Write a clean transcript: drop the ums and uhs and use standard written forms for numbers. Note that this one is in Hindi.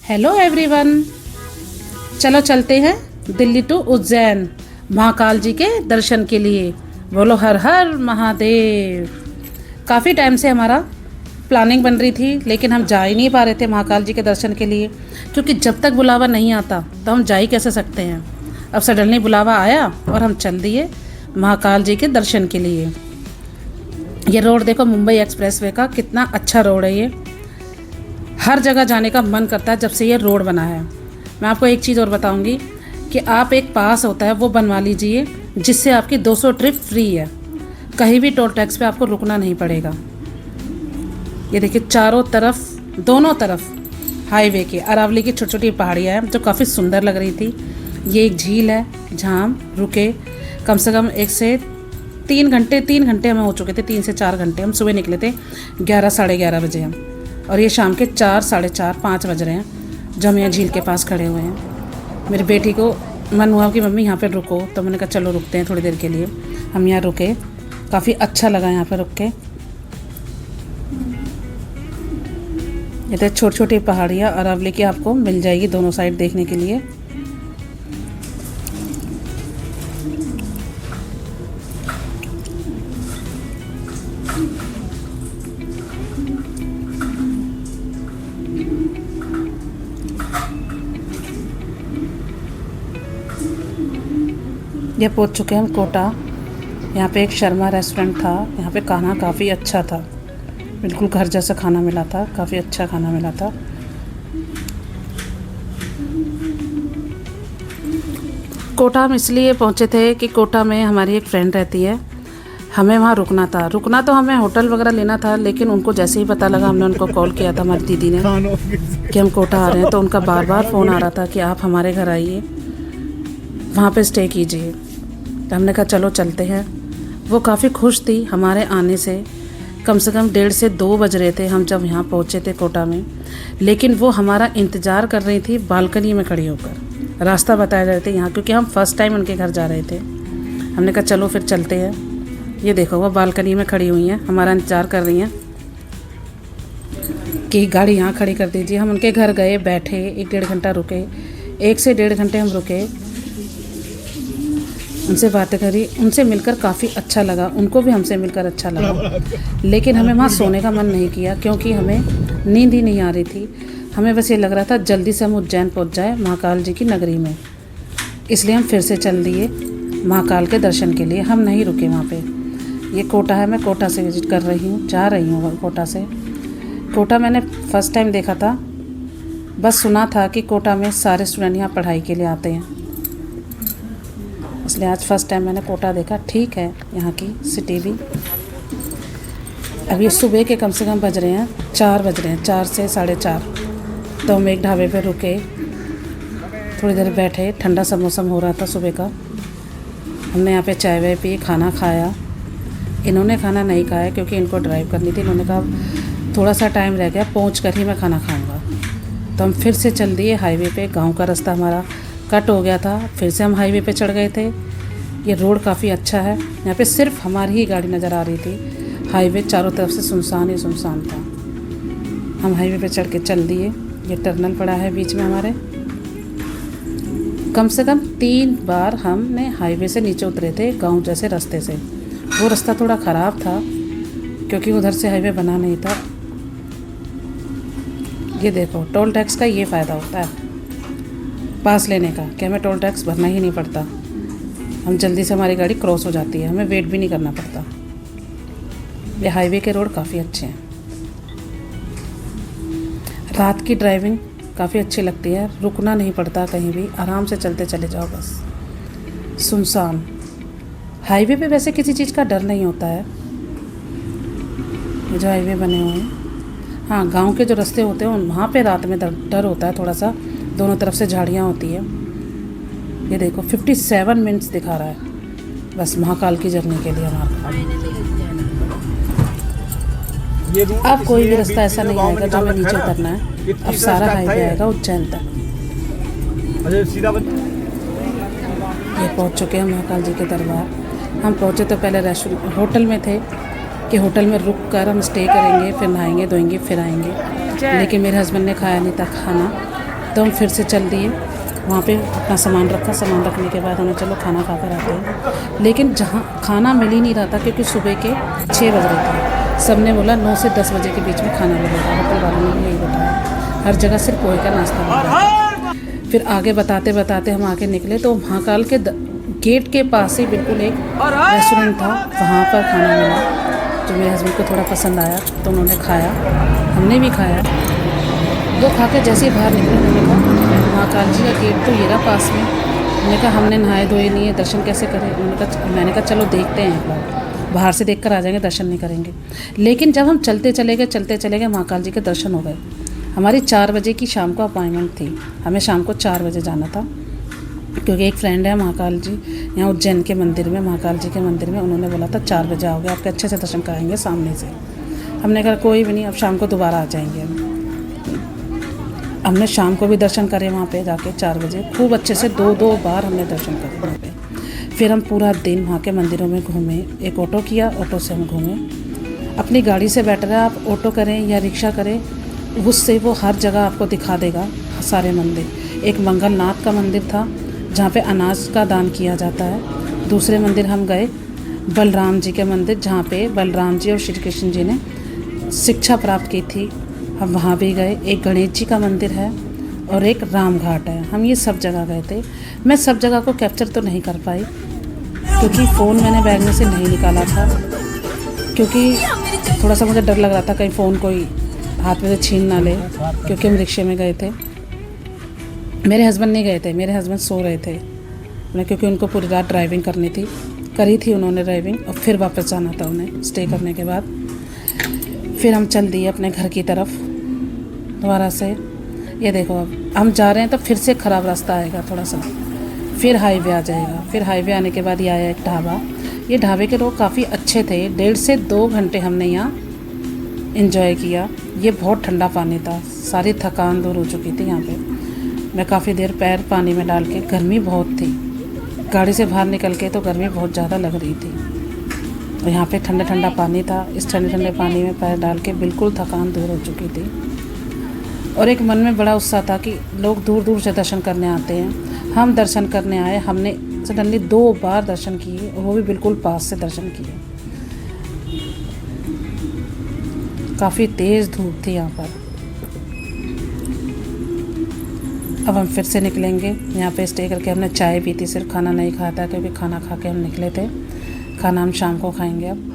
हेलो एवरीवन, चलो चलते हैं दिल्ली टू उज्जैन महाकाल जी के दर्शन के लिए। बोलो हर हर महादेव। काफ़ी टाइम से हमारा प्लानिंग बन रही थी, लेकिन हम जा ही नहीं पा रहे थे महाकाल जी के दर्शन के लिए, क्योंकि जब तक बुलावा नहीं आता तो हम जा ही कैसे सकते हैं। अब सडनली बुलावा आया और हम चल दिए महाकाल जी के दर्शन के लिए। ये रोड देखो, मुंबई एक्सप्रेसवे का कितना अच्छा रोड है। ये हर जगह जाने का मन करता है जब से ये रोड बना है। मैं आपको एक चीज़ और बताऊंगी कि आप एक पास होता है वो बनवा लीजिए, जिससे आपकी 200 ट्रिप फ्री है। कहीं भी टोल टैक्स पे आपको रुकना नहीं पड़ेगा। ये देखिए चारों तरफ, दोनों तरफ हाईवे के अरावली की छोटी छोटी पहाड़ियाँ हैं जो काफ़ी सुंदर लग रही थी। ये एक झील है जहाँ हम रुके कम से कम 1 से 3 घंटे, 3 घंटे हमें हो चुके थे, 3 से 4 घंटे। हम सुबह निकले थे 11 साढ़े 11 बजे हम, और ये शाम के 4 साढ़े 4 5 बज रहे हैं जो हम यहाँ झील के पास खड़े हुए हैं। मेरी बेटी को मन हुआ कि मम्मी यहाँ पर रुको, तो मैंने कहा चलो रुकते हैं थोड़ी देर के लिए। हम यहाँ रुके, काफ़ी अच्छा लगा यहाँ पर रुक के। ये तो छोटी छोटी पहाड़ियाँ अरावली की आपको मिल जाएगी दोनों साइड देखने के लिए। ये पहुंच चुके हैं हम कोटा। यहाँ पे एक शर्मा रेस्टोरेंट था, यहाँ पे खाना काफ़ी अच्छा था, बिल्कुल घर जैसा खाना मिला था, काफ़ी अच्छा खाना मिला था। कोटा हम इसलिए पहुँचे थे कि कोटा में हमारी एक फ्रेंड रहती है, हमें वहाँ रुकना था। रुकना तो हमें होटल वगैरह लेना था, लेकिन उनको जैसे ही पता लगा, हमने उनको कॉल किया था हमारी दीदी ने कि हम कोटा आ रहे हैं, तो उनका बार बार फ़ोन आ रहा था कि आप हमारे घर आइए, वहाँ पे स्टे कीजिए। तो हमने कहा चलो चलते हैं। वो काफ़ी खुश थी हमारे आने से। कम से कम 1:30 से 2 बज रहे थे हम जब यहाँ पहुँचे थे कोटा में, लेकिन वो हमारा इंतज़ार कर रही थी बालकनी में खड़ी होकर। रास्ता बताए जा रहे थे यहाँ, क्योंकि हम फर्स्ट टाइम उनके घर जा रहे थे। हमने कहा चलो फिर चलते हैं। ये देखो वो बालकनी में खड़ी हुई हैं, हमारा इंतज़ार कर रही हैं कि गाड़ी यहाँ खड़ी कर दीजिए। हम उनके घर गए, बैठे, 1-1.5 घंटा रुके। 1 से 1.5 घंटे हम रुके, उनसे बातें करी, उनसे मिलकर काफ़ी अच्छा लगा, उनको भी हमसे मिलकर अच्छा लगा। लेकिन हमें वहाँ सोने का मन नहीं किया, क्योंकि हमें नींद ही नहीं आ रही थी। हमें बस ये लग रहा था जल्दी से हम उज्जैन पहुँच जाए महाकाल जी की नगरी में। इसलिए हम फिर से चल दिए महाकाल के दर्शन के लिए। हम नहीं रुके वहाँ पे। ये कोटा है, मैं कोटा से विज़िट कर रही हूँ, जा रही हूँ कोटा से। कोटा मैंने फ़र्स्ट टाइम देखा था, बस सुना था कि कोटा में सारे स्टूडेंट यहाँ पढ़ाई के लिए आते हैं, इसलिए आज फर्स्ट टाइम मैंने कोटा देखा। ठीक है यहाँ की सिटी भी। अब ये सुबह के कम से कम बज रहे हैं 4 बज रहे हैं, 4 से साढ़े 4। तो हम एक ढाबे पे रुके, थोड़ी देर बैठे, ठंडा सा मौसम हो रहा था सुबह का। हमने यहाँ पे चाय वाय पी, खाना खाया। इन्होंने खाना नहीं खाया क्योंकि इनको ड्राइव करनी थी। इन्होंने कहा थोड़ा सा टाइम रह गया, पहुँच कर ही मैं खाना खाऊँगा। तो हम फिर से चल दिए हाईवे पे। गाँव का रास्ता हमारा कट हो गया था, फिर से हम हाईवे पे चढ़ गए थे। ये रोड काफ़ी अच्छा है, यहाँ पे सिर्फ हमारी ही गाड़ी नज़र आ रही थी। हाईवे चारों तरफ से सुनसान ही सुनसान था। हम हाईवे पे चढ़ के चल दिए। ये टर्नल पड़ा है बीच में हमारे। कम से कम 3 बार हमने हाईवे से नीचे उतरे थे गांव जैसे रास्ते से। वो रास्ता थोड़ा ख़राब था क्योंकि उधर से हाईवे बना नहीं था। ये देखो टोल टैक्स का ये फ़ायदा होता है पास लेने का, कि हमें टोल टैक्स भरना ही नहीं पड़ता। हम जल्दी से हमारी गाड़ी क्रॉस हो जाती है, हमें वेट भी नहीं करना पड़ता। ये हाईवे के रोड काफ़ी अच्छे हैं। रात की ड्राइविंग काफ़ी अच्छी लगती है, रुकना नहीं पड़ता कहीं भी, आराम से चलते चले जाओ बस। सुनसान हाईवे पे वैसे किसी चीज़ का डर नहीं होता है, जो हाईवे बने हुए हैं। हाँ, गांव के जो रास्ते होते हैं वहाँ पे रात में डर होता है थोड़ा सा, दोनों तरफ से झाड़ियाँ होती है। ये देखो 57 मिनट्स दिखा रहा है बस महाकाल की जर्नी के लिए हमारा। अब कोई भी रास्ता ऐसा नहीं आएगा जो हमें नीचे उतरना है। अब सारा हाईवे आएगा उज्जैन तक। अरे सीधा ये पहुंच चुके हैं महाकाल जी के दरबार। हम पहुंचे तो पहले होटल में थे कि होटल में रुक कर हम स्टे करेंगे, फिर नहाएंगे धोएंगे फिर आएंगे। लेकिन मेरे हस्बैंड ने खाया नहीं था खाना, तो हम फिर से चल दिए वहाँ पे। अपना सामान रखा, सामान रखने के बाद हमें चलो खाना खा कर आते हैं। लेकिन जहाँ खाना मिल ही नहीं रहा था, क्योंकि सुबह के 6 बज रहे थे। सब ने बोला 9 से 10 बजे के बीच में खाना मिलेगा। होटल वालों ने भी यही बताया, हर जगह सिर्फ पोहे का नाश्ता मिल रहा है। फिर आगे बताते बताते हम आगे निकले तो महाकाल के गेट के पास ही बिल्कुल एक रेस्टोरेंट था, वहाँ पर खाना मिला जो मेरे हस्बैंड को थोड़ा पसंद आया, तो उन्होंने खाया, हमने भी खाया। वो खा के जैसे ही बाहर निकले उन्होंने कहा महाकाल जी का गेट तो ये रहा पास में। हमने कहा हमने नहाए धोए नहीं है, दर्शन कैसे करें। मैंने कहा चलो देखते हैं एक बार, बाहर से देख कर आ जाएंगे, दर्शन नहीं करेंगे। लेकिन जब हम चलते चले गए महाकाल जी के दर्शन हो गए। हमारी 4 बजे की शाम को अपॉइंटमेंट थी, हमें शाम को 4 बजे जाना था, क्योंकि एक फ्रेंड है महाकाल जी यहाँ उज्जैन के मंदिर में, महाकाल जी के मंदिर में, उन्होंने बोला था 4 बजे आओगे आपके अच्छे से दर्शन कराएंगे सामने से। हमने कहा कोई भी नहीं, अब शाम को दोबारा आ जाएंगे हम। हमने शाम को भी दर्शन करे वहाँ पे जाके 4 बजे, खूब अच्छे से 2 बार हमने दर्शन करे वहाँ पे। फिर हम पूरा दिन वहाँ के मंदिरों में घूमे, एक ऑटो किया, ऑटो से हम घूमे। अपनी गाड़ी से बेटर है आप ऑटो करें या रिक्शा करें, उससे वो हर जगह आपको दिखा देगा सारे मंदिर। एक मंगलनाथ का मंदिर था जहाँ पे अनाज का दान किया जाता है। दूसरे मंदिर हम गए बलराम जी के मंदिर, जहाँ पे बलराम जी और श्री कृष्ण जी ने शिक्षा प्राप्त की थी, हम वहाँ भी गए। एक गणेश जी का मंदिर है और एक राम घाट है। हम ये सब जगह गए थे। मैं सब जगह को कैप्चर तो नहीं कर पाई, क्योंकि फ़ोन मैंने बैग में से नहीं निकाला था, क्योंकि थोड़ा सा मुझे डर लग रहा था कहीं फ़ोन कोई हाथ में से छीन ना ले, क्योंकि हम रिक्शे में गए थे। मेरे हस्बैंड नहीं गए थे, मेरे हस्बैंड सो रहे थे, क्योंकि उनको पूरी रात ड्राइविंग करी थी उन्होंने ड्राइविंग, और फिर वापस जाना था उन्हें स्टे करने के बाद। फिर हम चल दिए अपने घर की तरफ दोबारा से। ये देखो अब हम जा रहे हैं तो फिर से ख़राब रास्ता आएगा थोड़ा सा, फिर हाईवे आ जाएगा। फिर हाईवे आने के बाद ये आया एक ढाबा। ये ढाबे के लोग काफ़ी अच्छे थे। 1.5 से 2 घंटे हमने यहाँ इन्जॉय किया। ये बहुत ठंडा पानी था, सारी थकान दूर हो चुकी थी यहाँ पे। मैं काफ़ी देर पैर पानी में डाल के, गर्मी बहुत थी, गाड़ी से बाहर निकल के तो गर्मी बहुत ज़्यादा लग रही थी। और यहाँ पे ठंडा ठंडा पानी था, इस ठंडे ठंडे पानी में पैर डाल के बिल्कुल थकान दूर हो चुकी थी। और एक मन में बड़ा उत्साह था कि लोग दूर दूर से दर्शन करने आते हैं, हम दर्शन करने आए। हमने सडनली 2 बार दर्शन किए, और वो भी बिल्कुल पास से दर्शन किए। काफ़ी तेज़ धूप थी यहाँ पर। अब हम फिर से निकलेंगे। यहाँ पे स्टे करके हमने चाय पी थी, सिर्फ खाना नहीं खाया था, क्योंकि खाना खा के हम निकले थे। खाना हम शाम को खाएंगे अब।